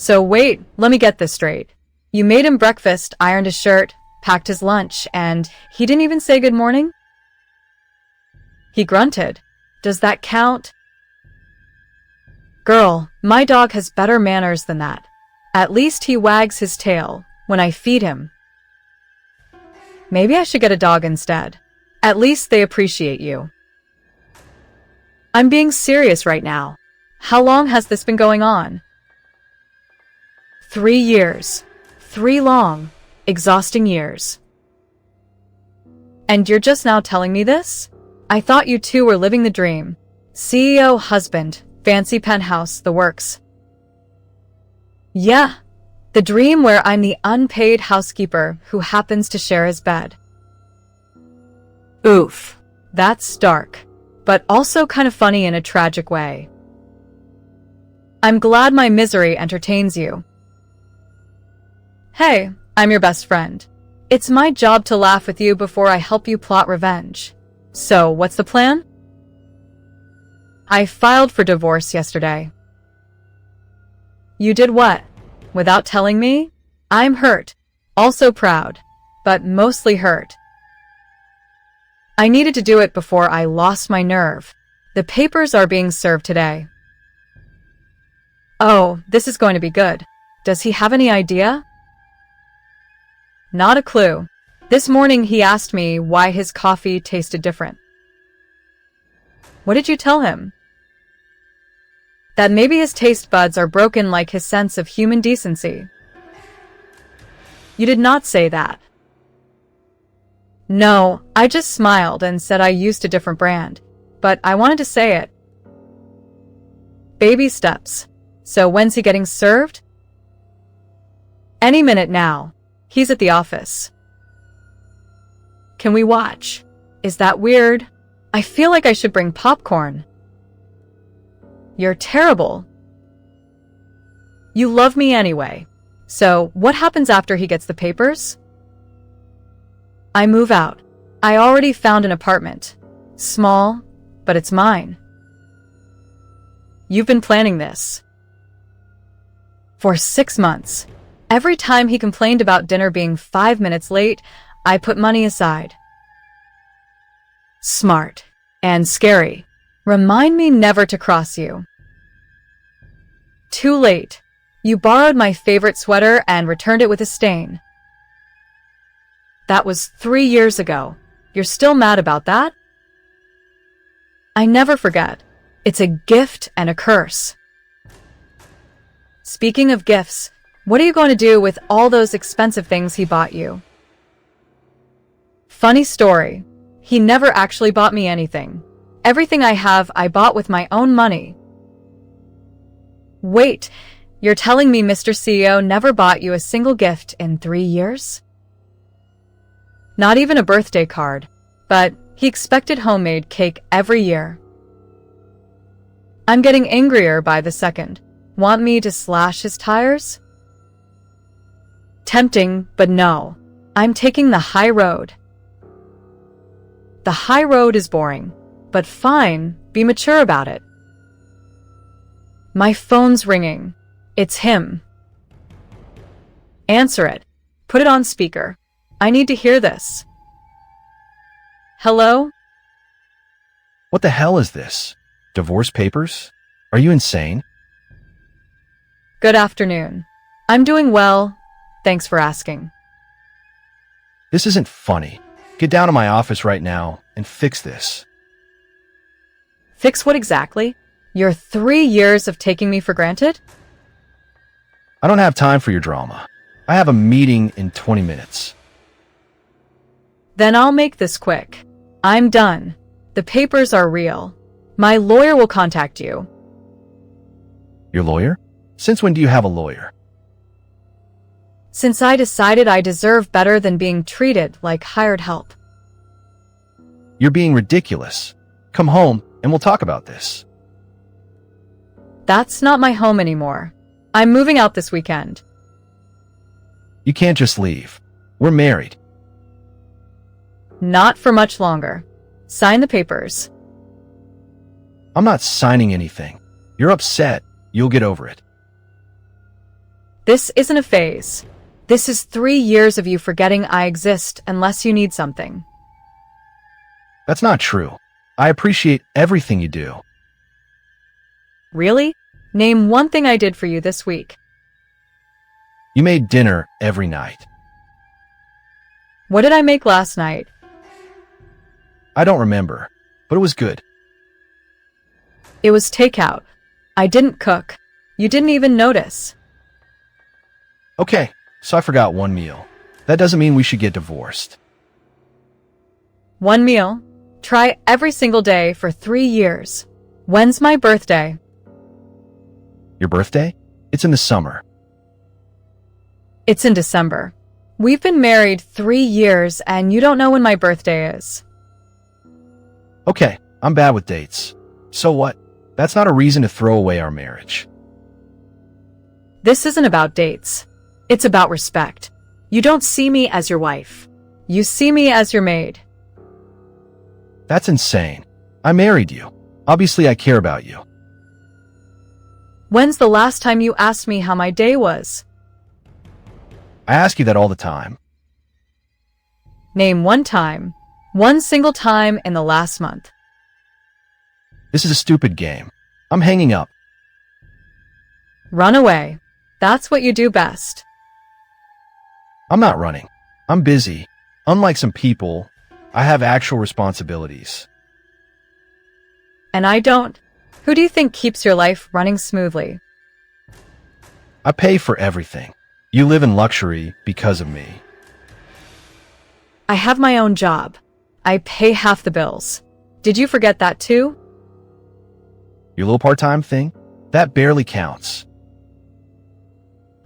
So wait, let me get this straight. You made him breakfast, ironed his shirt, packed his lunch, and he didn't even say good morning? He grunted. Does that count? Girl, my dog has better manners than that. At least he wags his tail when I feed him. Maybe I should get a dog instead. At least they appreciate you. I'm being serious right now. How long has this been going on? 3 years. 3 long, exhausting years. And you're just now telling me this? I thought you two were living the dream. CEO, husband, fancy penthouse, the works. Yeah, the dream where I'm the unpaid housekeeper who happens to share his bed. Oof, that's dark, but also kind of funny in a tragic way. I'm glad my misery entertains you. Hey, I'm your best friend. It's my job to laugh with you before I help you plot revenge. So, what's the plan? I filed for divorce yesterday. You did what? Without telling me? I'm hurt, also proud, but mostly hurt. I needed to do it before I lost my nerve. The papers are being served today. Oh, this is going to be good. Does he have any idea? Not a clue. This morning he asked me why his coffee tasted different. What did you tell him? That maybe his taste buds are broken like his sense of human decency. You did not say that. No, I just smiled and said I used a different brand, but I wanted to say it. Baby steps. So when's he getting served? Any minute now. He's at the office. Can we watch? Is that weird? I feel like I should bring popcorn. You're terrible. You love me anyway. So, what happens after he gets the papers? I move out. I already found an apartment. Small, but it's mine. You've been planning this. For 6 months. Every time he complained about dinner being 5 minutes late, I put money aside. Smart and scary. Remind me never to cross you. Too late. You borrowed my favorite sweater and returned it with a stain. That was 3 years ago. You're still mad about that? I never forget. It's a gift and a curse. Speaking of gifts, what are you going to do with all those expensive things he bought you? Funny story. He never actually bought me anything. Everything I have, I bought with my own money. Wait, you're telling me Mr. CEO never bought you a single gift in 3 years? Not even a birthday card, but he expected homemade cake every year. I'm getting angrier by the second. Want me to slash his tires? Tempting, but no. I'm taking the high road. The high road is boring, but fine, be mature about it. My phone's ringing. It's him. Answer it. Put it on speaker. I need to hear this. Hello? What the hell is this? Divorce papers? Are you insane? Good afternoon. I'm doing well. Thanks for asking. This isn't funny. Get down to my office right now and fix this. Fix what exactly? Your 3 years of taking me for granted? I don't have time for your drama. I have a meeting in 20 minutes. Then I'll make this quick. I'm done. The papers are real. My lawyer will contact you. Your lawyer? Since when do you have a lawyer? Since I decided I deserve better than being treated like hired help. You're being ridiculous. Come home and we'll talk about this. That's not my home anymore. I'm moving out this weekend. You can't just leave. We're married. Not for much longer. Sign the papers. I'm not signing anything. You're upset. You'll get over it. This isn't a phase. This is 3 years of you forgetting I exist unless you need something. That's not true. I appreciate everything you do. Really? Name one thing I did for you this week. You made dinner every night. What did I make last night? I don't remember, but it was good. It was takeout. I didn't cook. You didn't even notice. Okay, so I forgot one meal. That doesn't mean we should get divorced. One meal. Try every single day for 3 years. When's my birthday? Your birthday? It's in the summer. It's in December. We've been married 3 years and you don't know when my birthday is. Okay, I'm bad with dates. So what? That's not a reason to throw away our marriage. This isn't about dates. It's about respect. You don't see me as your wife. You see me as your maid. That's insane. I married you. Obviously, I care about you. When's the last time you asked me how my day was? I ask you that all the time. Name one time. One single time in the last month. This is a stupid game. I'm hanging up. Run away. That's what you do best. I'm not running. I'm busy. Unlike some people, I have actual responsibilities. And I don't. Who do you think keeps your life running smoothly? I pay for everything. You live in luxury because of me. I have my own job. I pay half the bills. Did you forget that too? Your little part-time thing? That barely counts.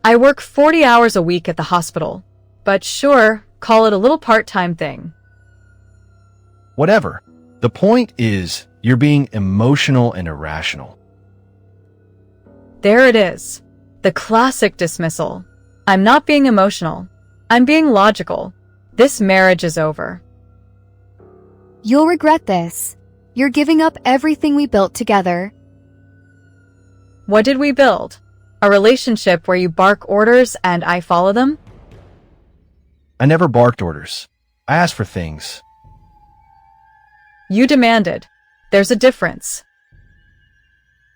I work 40 hours a week at the hospital. But sure, call it a little part-time thing. Whatever. The point is, you're being emotional and irrational. There it is. The classic dismissal. I'm not being emotional. I'm being logical. This marriage is over. You'll regret this. You're giving up everything we built together. What did we build? A relationship where you bark orders and I follow them? I never barked orders. I asked for things. You demanded. There's a difference.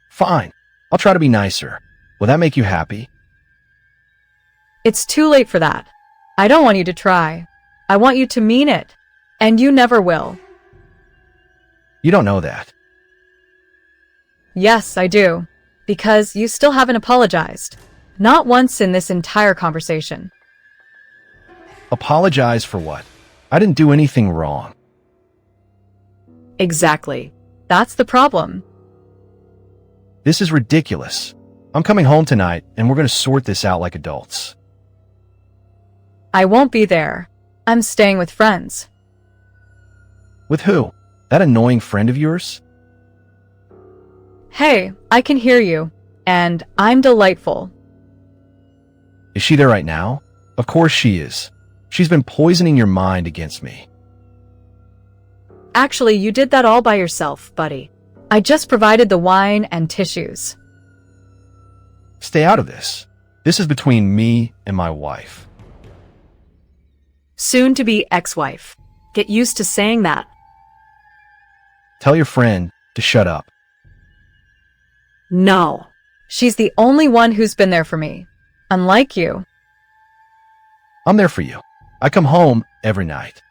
Fine. I'll try to be nicer. Will that make you happy? It's too late for that. I don't want you to try. I want you to mean it. And you never will. You don't know that. Yes, I do. Because you still haven't apologized. Not once in this entire conversation. Apologize for what? I didn't do anything wrong. Exactly. That's the problem. This is ridiculous. I'm coming home tonight and we're going to sort this out like adults. I won't be there. I'm staying with friends. With who? That annoying friend of yours? Hey, I can hear you. And I'm delightful. Is she there right now? Of course she is. She's been poisoning your mind against me. Actually, you did that all by yourself, buddy. I just provided the wine and tissues. Stay out of this. This is between me and my wife. Soon to be ex-wife. Get used to saying that. Tell your friend to shut up. No. She's the only one who's been there for me. Unlike you. I'm there for you. I come home every night.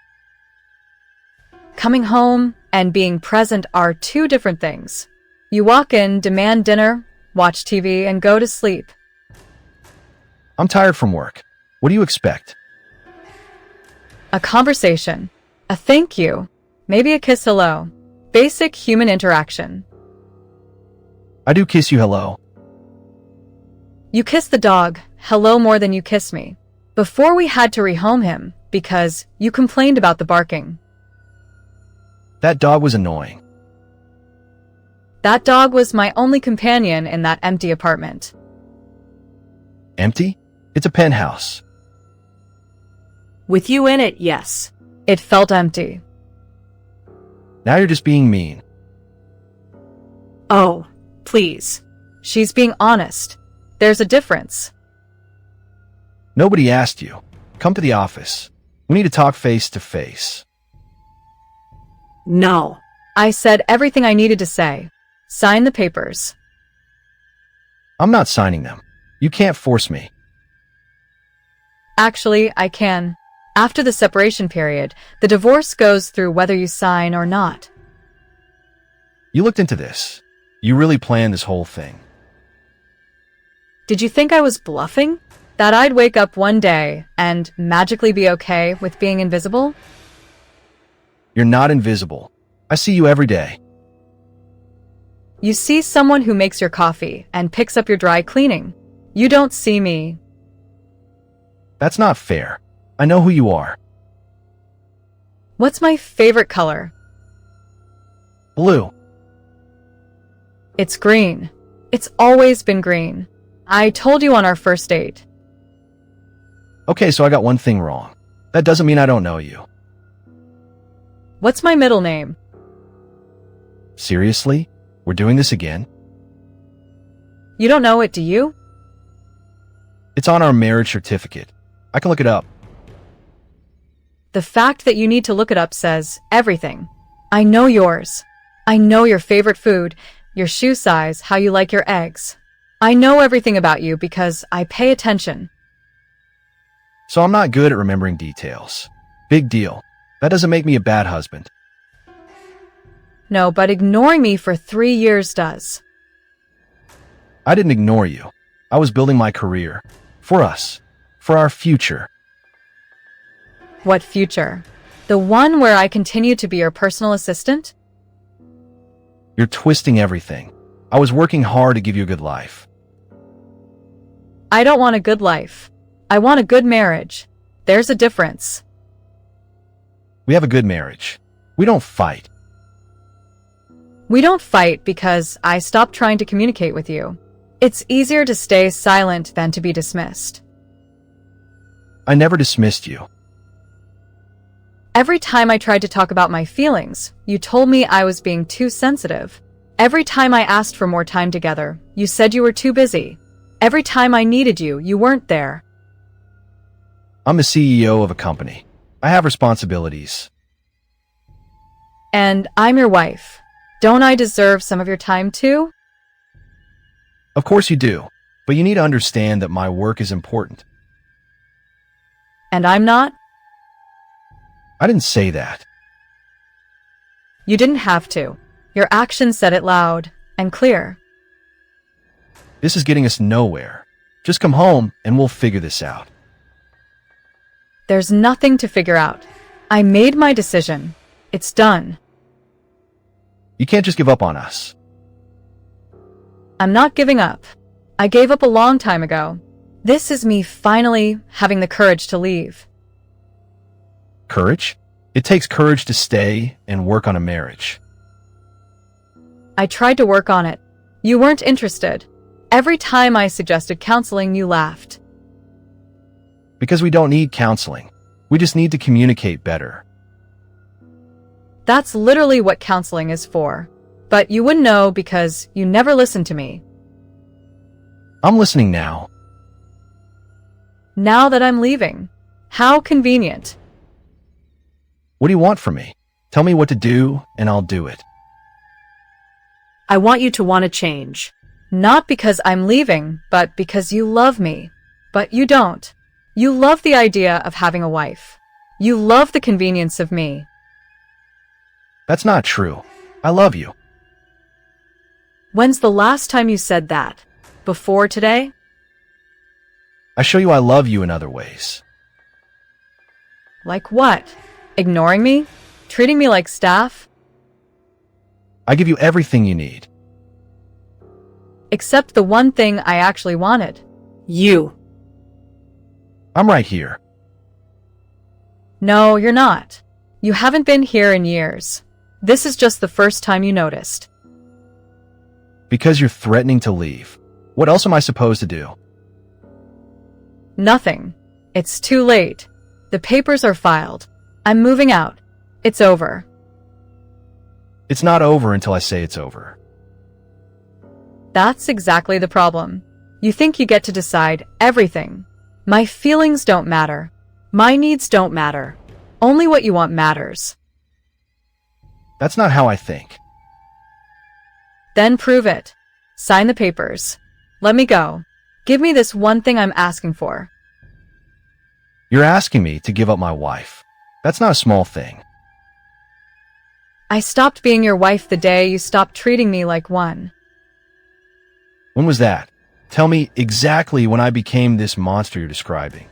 Coming home and being present are two different things. You walk in, demand dinner, watch TV, and go to sleep. I'm tired from work. What do you expect? A conversation. A thank you. Maybe a kiss hello. Basic human interaction. I do kiss you hello. You kiss the dog hello more than you kiss me. Before we had to rehome him because you complained about the barking. That dog was annoying. That dog was my only companion in that empty apartment. Empty? It's a penthouse. With you in it, yes. It felt empty. Now you're just being mean. Oh, please. She's being honest. There's a difference. Nobody asked you. Come to the office. We need to talk face to face. No. I said everything I needed to say. Sign the papers. I'm not signing them. You can't force me. Actually, I can. After the separation period, the divorce goes through whether you sign or not. You looked into this. You really planned this whole thing. Did you think I was bluffing? That I'd wake up one day and magically be okay with being invisible? You're not invisible. I see you every day. You see someone who makes your coffee and picks up your dry cleaning. You don't see me. That's not fair. I know who you are. What's my favorite color? Blue. It's green. It's always been green. I told you on our first date. Okay, so I got one thing wrong. That doesn't mean I don't know you. What's my middle name? Seriously? We're doing this again? You don't know it, do you? It's on our marriage certificate. I can look it up. The fact that you need to look it up says everything. I know yours. I know your favorite food, your shoe size, how you like your eggs. I know everything about you because I pay attention. So I'm not good at remembering details. Big deal. That doesn't make me a bad husband. No, but ignoring me for 3 years does. I didn't ignore you. I was building my career. For us. For our future. What future? The one where I continue to be your personal assistant? You're twisting everything. I was working hard to give you a good life. I don't want a good life. I want a good marriage. There's a difference. We have a good marriage. We don't fight. We don't fight because I stopped trying to communicate with you. It's easier to stay silent than to be dismissed. I never dismissed you. Every time I tried to talk about my feelings, you told me I was being too sensitive. Every time I asked for more time together, you said you were too busy. Every time I needed you, you weren't there. I'm the CEO of a company. I have responsibilities. And I'm your wife. Don't I deserve some of your time too? Of course you do, but you need to understand that my work is important. And I'm not? I didn't say that. You didn't have to. Your actions said it loud and clear. This is getting us nowhere. Just come home and we'll figure this out. There's nothing to figure out. I made my decision. It's done. You can't just give up on us. I'm not giving up. I gave up a long time ago. This is me finally having the courage to leave. Courage? It takes courage to stay and work on a marriage. I tried to work on it. You weren't interested. Every time I suggested counseling, you laughed. Because we don't need counseling. We just need to communicate better. That's literally what counseling is for. But you wouldn't know because you never listened to me. I'm listening now. Now that I'm leaving. How convenient. What do you want from me? Tell me what to do and I'll do it. I want you to want to change. Not because I'm leaving, but because you love me. But you don't. You love the idea of having a wife. You love the convenience of me. That's not true. I love you. When's the last time you said that? Before today? I show you I love you in other ways. Like what? Ignoring me? Treating me like staff? I give you everything you need. Except the one thing I actually wanted. You. I'm right here. No, you're not. You haven't been here in years. This is just the first time you noticed. Because you're threatening to leave. What else am I supposed to do? Nothing. It's too late. The papers are filed. I'm moving out. It's over. It's not over until I say it's over. That's exactly the problem. You think you get to decide everything. My feelings don't matter. My needs don't matter. Only what you want matters. That's not how I think. Then prove it. Sign the papers. Let me go. Give me this one thing I'm asking for. You're asking me to give up my wife. That's not a small thing. I stopped being your wife the day you stopped treating me like one. When was that? Tell me exactly when I became this monster you're describing.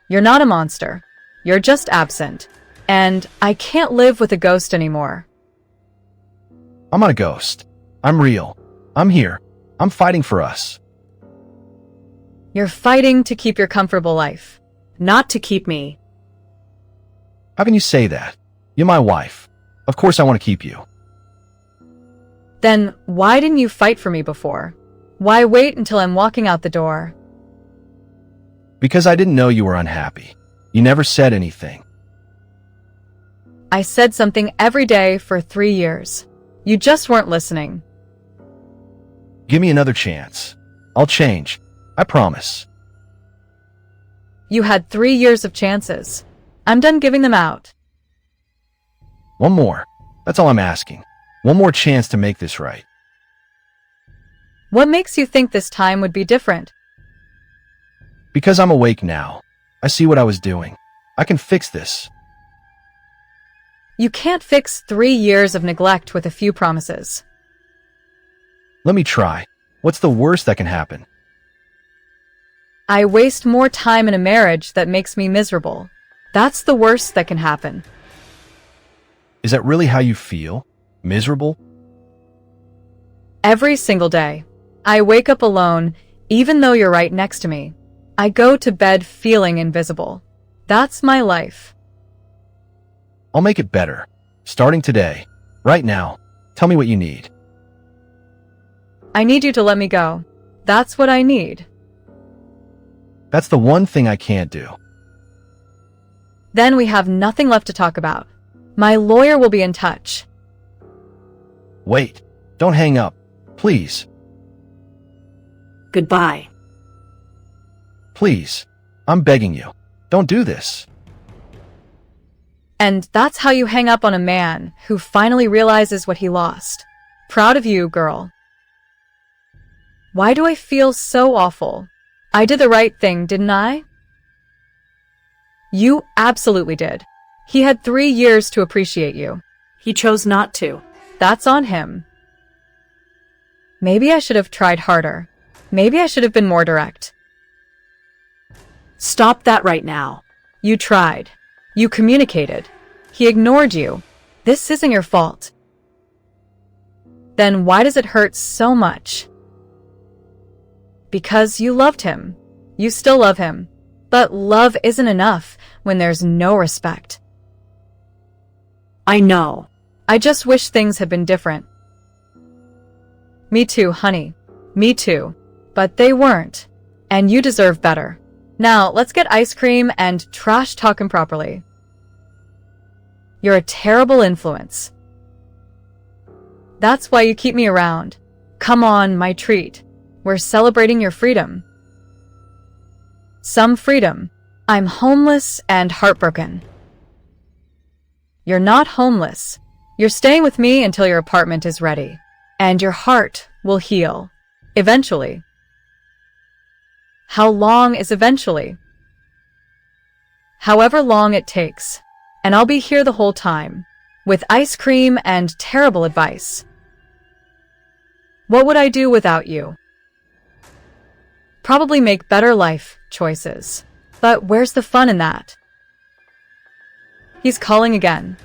You're not a monster. You're just absent. And I can't live with a ghost anymore. I'm not a ghost. I'm real. I'm here. I'm fighting for us. You're fighting to keep your comfortable life, not to keep me. How can you say that? You're my wife. Of course I want to keep you. Then why didn't you fight for me before? Why wait until I'm walking out the door? Because I didn't know you were unhappy. You never said anything. I said something every day for 3 years. You just weren't listening. Give me another chance. I'll change. I promise. You had 3 years of chances. I'm done giving them out. One more. That's all I'm asking. One more chance to make this right. What makes you think this time would be different? Because I'm awake now. I see what I was doing. I can fix this. You can't fix 3 years of neglect with a few promises. Let me try. What's the worst that can happen? I waste more time in a marriage that makes me miserable. That's the worst that can happen. Is that really how you feel? Miserable? Every single day. I wake up alone, even though you're right next to me. I go to bed feeling invisible. That's my life. I'll make it better. Starting today. Right now. Tell me what you need. I need you to let me go. That's what I need. That's the one thing I can't do. Then we have nothing left to talk about. My lawyer will be in touch. Wait. Don't hang up. Please. Goodbye. Please. I'm begging you. Don't do this. And that's how you hang up on a man who finally realizes what he lost. Proud of you, girl. Why do I feel so awful? I did the right thing, didn't I? You absolutely did. He had 3 years to appreciate you. He chose not to. That's on him. Maybe I should have tried harder. Maybe I should have been more direct. Stop that right now. You tried. You communicated. He ignored you. This isn't your fault. Then why does it hurt so much? Because you loved him. You still love him. But love isn't enough when there's no respect. I know. I just wish things had been different. Me too, honey. Me too. But they weren't. And you deserve better. Now, let's get ice cream and trash talking properly. You're a terrible influence. That's why you keep me around. Come on, my treat. We're celebrating your freedom. Some freedom. I'm homeless and heartbroken. You're not homeless. You're staying with me until your apartment is ready. And your heart will heal. Eventually. How long is eventually? However long it takes. And I'll be here the whole time. With ice cream and terrible advice. What would I do without you? Probably make better life choices. But where's the fun in that? He's calling again.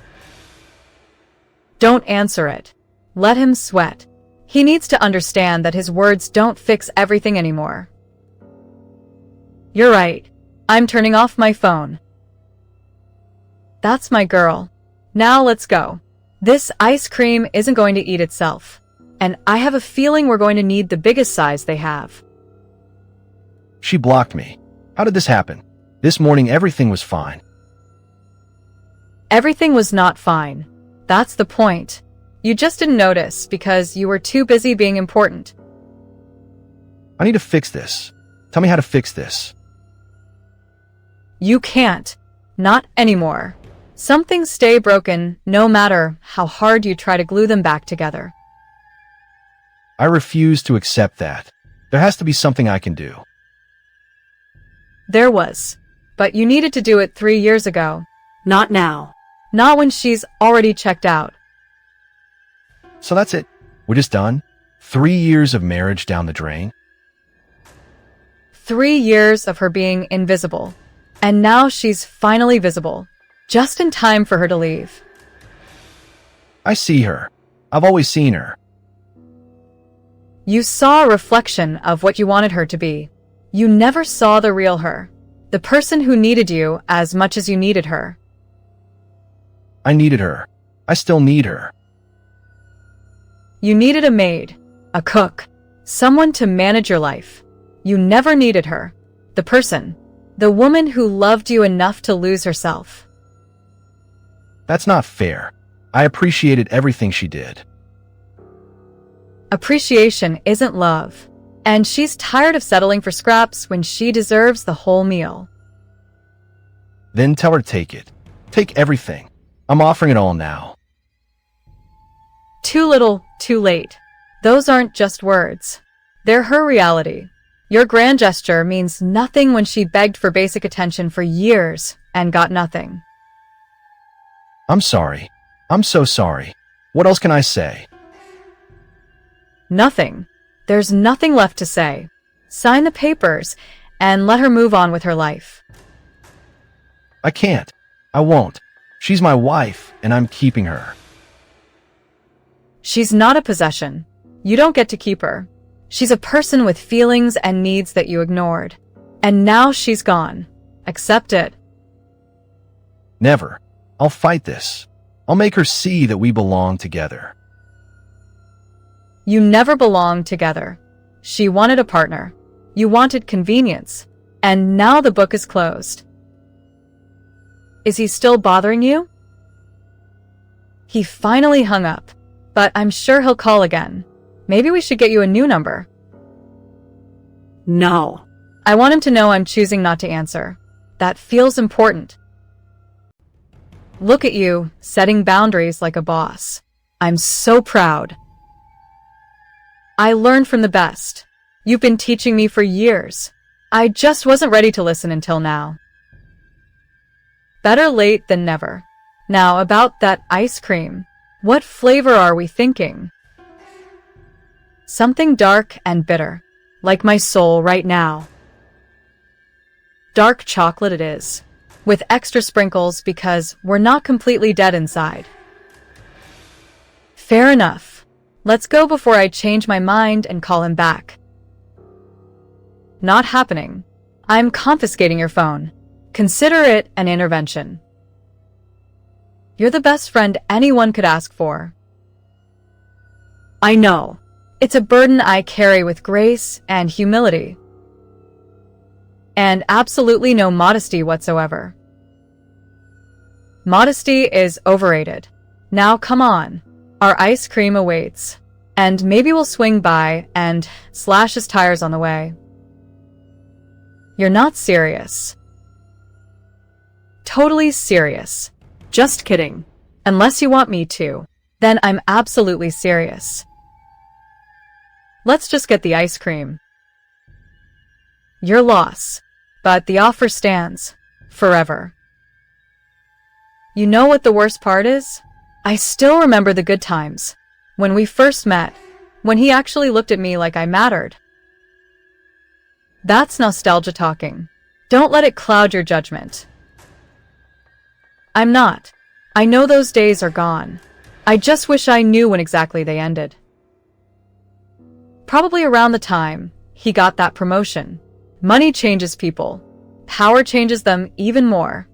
Don't answer it. Let him sweat. He needs to understand that his words don't fix everything anymore. You're right. I'm turning off my phone. That's my girl. Now let's go. This ice cream isn't going to eat itself. And I have a feeling we're going to need the biggest size they have. She blocked me. How did this happen? This morning everything was fine. Everything was not fine. That's the point. You just didn't notice because you were too busy being important. I need to fix this. Tell me how to fix this. You can't. Not anymore. Some things stay broken no matter how hard you try to glue them back together. I refuse to accept that. There has to be something I can do. There was. But you needed to do it 3 years ago. Not now. Not when she's already checked out. So that's it. We're just done? 3 years of marriage down the drain? 3 years of her being invisible. And now she's finally visible. Just in time for her to leave. I see her. I've always seen her. You saw a reflection of what you wanted her to be. You never saw the real her. The person who needed you as much as you needed her. I needed her. I still need her. You needed a maid, a cook, someone to manage your life. You never needed her. The person, the woman who loved you enough to lose herself. That's not fair. I appreciated everything she did. Appreciation isn't love. And she's tired of settling for scraps when she deserves the whole meal. Then tell her to take it. Take everything. I'm offering it all now. Too little, too late. Those aren't just words. They're her reality. Your grand gesture means nothing when she begged for basic attention for years and got nothing. I'm sorry. I'm so sorry. What else can I say? Nothing. There's nothing left to say. Sign the papers and let her move on with her life. I can't. I won't. She's my wife, and I'm keeping her. She's not a possession. You don't get to keep her. She's a person with feelings and needs that you ignored. And now she's gone. Accept it. Never. I'll fight this. I'll make her see that we belong together. You never belonged together. She wanted a partner. You wanted convenience. And now the book is closed. Is he still bothering you? He finally hung up, but I'm sure he'll call again. Maybe we should get you a new number. No. I want him to know I'm choosing not to answer. That feels important. Look at you, setting boundaries like a boss. I'm so proud. I learned from the best. You've been teaching me for years. I just wasn't ready to listen until now. Better late than never. Now about that ice cream. What flavor are we thinking? Something dark and bitter, like my soul right now. Dark chocolate it is, with extra sprinkles because we're not completely dead inside. Fair enough. Let's go before I change my mind and call him back. Not happening. I'm confiscating your phone. Consider it an intervention. You're the best friend anyone could ask for. I know. It's a burden I carry with grace and humility. And absolutely no modesty whatsoever. Modesty is overrated. Now come on. Our ice cream awaits. And maybe we'll swing by and slash his tires on the way. You're not serious. Totally serious. Just kidding. Unless you want me to, then I'm absolutely serious. Let's just get the ice cream. Your loss, but the offer stands. Forever. You know what the worst part is? I still remember the good times. When we first met. When he actually looked at me like I mattered. That's nostalgia talking. Don't let it cloud your judgment. I'm not. I know those days are gone. I just wish I knew when exactly they ended. Probably around the time he got that promotion. Money changes people. Power changes them even more.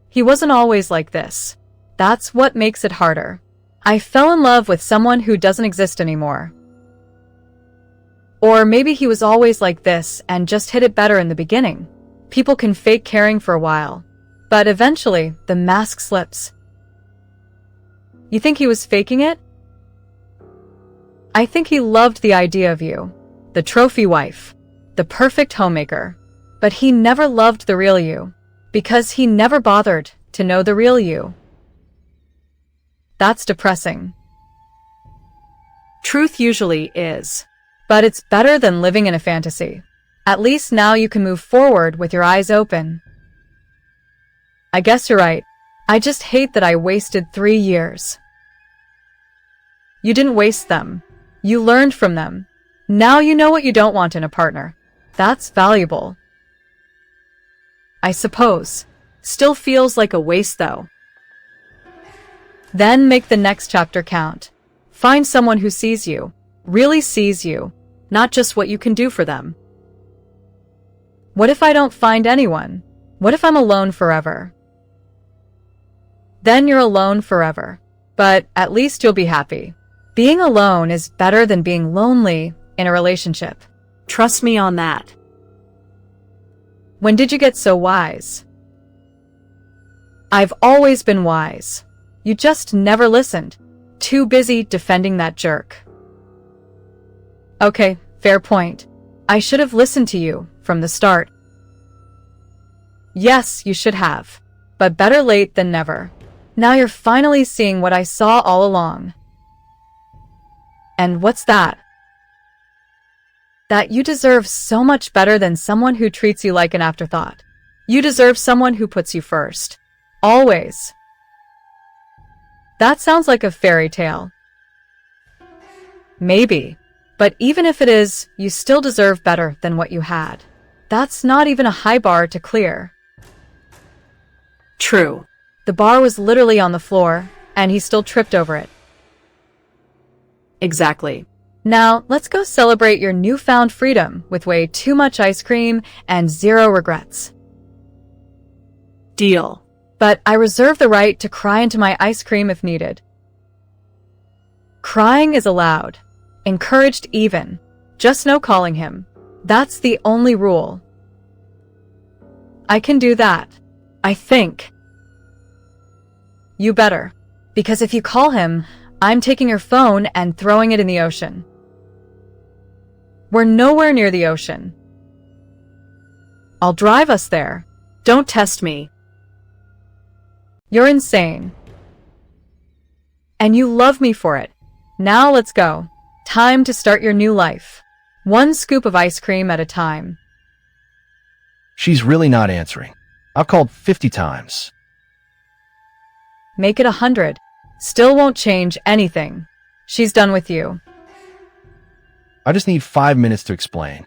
He wasn't always like this. That's what makes it harder. I fell in love with someone who doesn't exist anymore. Or maybe he was always like this and just hit it better in the beginning. People can fake caring for a while, but eventually the mask slips. You think he was faking it? I think he loved the idea of you, the trophy wife, the perfect homemaker. But he never loved the real you, because he never bothered to know the real you. That's depressing. Truth usually is, but it's better than living in a fantasy. At least now you can move forward with your eyes open. I guess you're right. I just hate that I wasted 3 years. You didn't waste them. You learned from them. Now you know what you don't want in a partner. That's valuable. I suppose. Still feels like a waste though. Then make the next chapter count. Find someone who sees you, really sees you, not just what you can do for them. What if I don't find anyone? What if I'm alone forever? Then you're alone forever, but at least you'll be happy. Being alone is better than being lonely in a relationship. Trust me on that. When did you get so wise? I've always been wise. You just never listened. Too busy defending that jerk. Okay, fair point. I should have listened to you from the start. Yes, you should have. But better late than never. Now you're finally seeing what I saw all along. And what's that? That you deserve so much better than someone who treats you like an afterthought. You deserve someone who puts you first. Always. That sounds like a fairy tale. Maybe. But even if it is, you still deserve better than what you had. That's not even a high bar to clear. True. The bar was literally on the floor, and he still tripped over it. Exactly. Now, let's go celebrate your newfound freedom with way too much ice cream and 0 regrets. Deal. But I reserve the right to cry into my ice cream if needed. Crying is allowed. Encouraged even. Just no calling him. That's the only rule. I can do that. I think. You better. Because if you call him, I'm taking your phone and throwing it in the ocean. We're nowhere near the ocean. I'll drive us there. Don't test me. You're insane. And you love me for it. Now let's go. Time to start your new life. 1 scoop of ice cream at a time. She's really not answering. I've called 50 times. Make it 100. Still won't change anything. She's done with you. I just need 5 minutes to explain.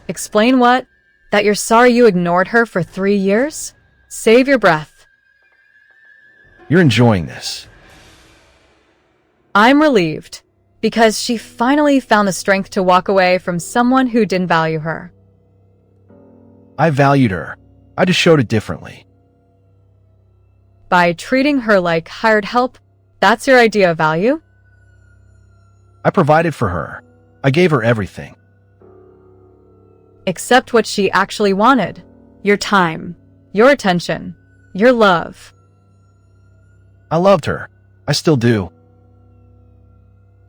Explain what? That you're sorry you ignored her for 3 years? Save your breath. You're enjoying this. I'm relieved. Because she finally found the strength to walk away from someone who didn't value her. I valued her. I just showed it differently. By treating her like hired help, that's your idea of value? I provided for her. I gave her everything. Except what she actually wanted. Your time. Your attention. Your love. I loved her. I still do.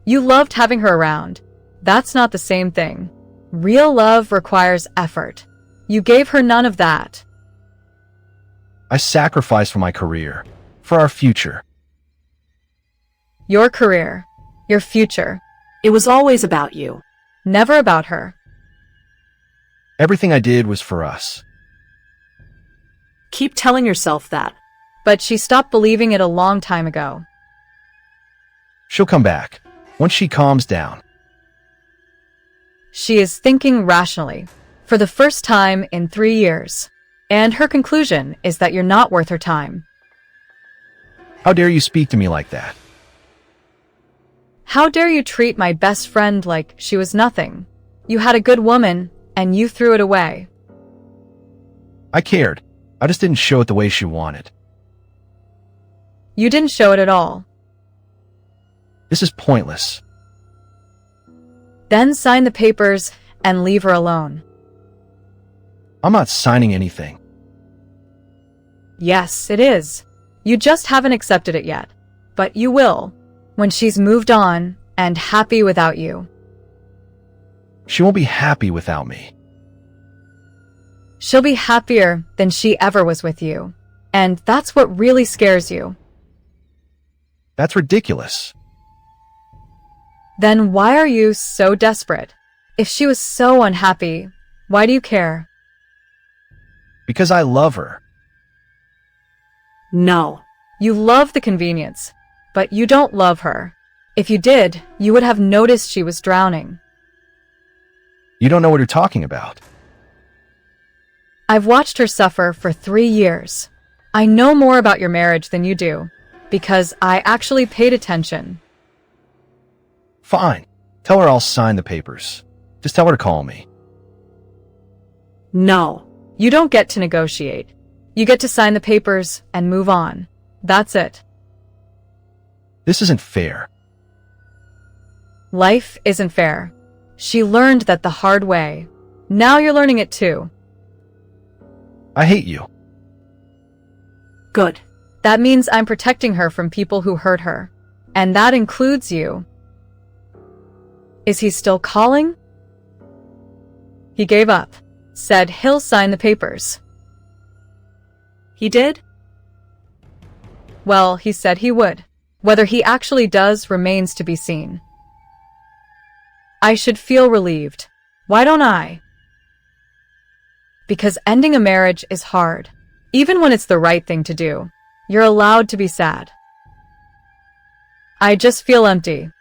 You loved having her around. That's not the same thing. Real love requires effort. You gave her none of that. I sacrificed for my career, for our future. Your career. Your future. It was always about you. Never about her. Everything I did was for us. Keep telling yourself that. But she stopped believing it a long time ago. She'll come back, once she calms down. She is thinking rationally, for the first time in 3 years. And her conclusion is that you're not worth her time. How dare you speak to me like that? How dare you treat my best friend like she was nothing? You had a good woman, and you threw it away. I cared. I just didn't show it the way she wanted. You didn't show it at all. This is pointless. Then sign the papers and leave her alone. I'm not signing anything. Yes, it is. You just haven't accepted it yet. But you will, when she's moved on and happy without you. She won't be happy without me. She'll be happier than she ever was with you. And that's what really scares you. That's ridiculous. Then why are you so desperate? If she was so unhappy, why do you care? Because I love her. No. You love the convenience, but you don't love her. If you did, you would have noticed she was drowning. You don't know what you're talking about. I've watched her suffer for 3 years. I know more about your marriage than you do, because I actually paid attention. Fine. Tell her I'll sign the papers. Just tell her to call me. No. You don't get to negotiate. You get to sign the papers and move on. That's it. This isn't fair. Life isn't fair. She learned that the hard way. Now you're learning it too. I hate you. Good. That means I'm protecting her from people who hurt her. And that includes you. Is he still calling? He gave up. Said he'll sign the papers. He did? Well, he said he would. Whether he actually does remains to be seen. I should feel relieved. Why don't I? Because ending a marriage is hard. Even when it's the right thing to do, you're allowed to be sad. I just feel empty.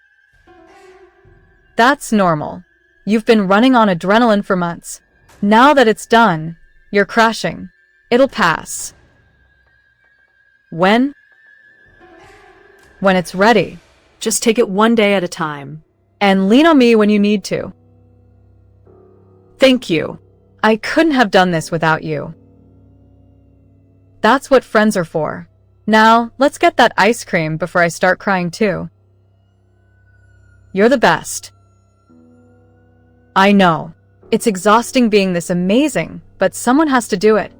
That's normal. You've been running on adrenaline for months. Now that it's done, you're crashing. It'll pass. When? When it's ready. Just take it one day at a time. And lean on me when you need to. Thank you. I couldn't have done this without you. That's what friends are for. Now, let's get that ice cream before I start crying too. You're the best. I know. It's exhausting being this amazing, but someone has to do it.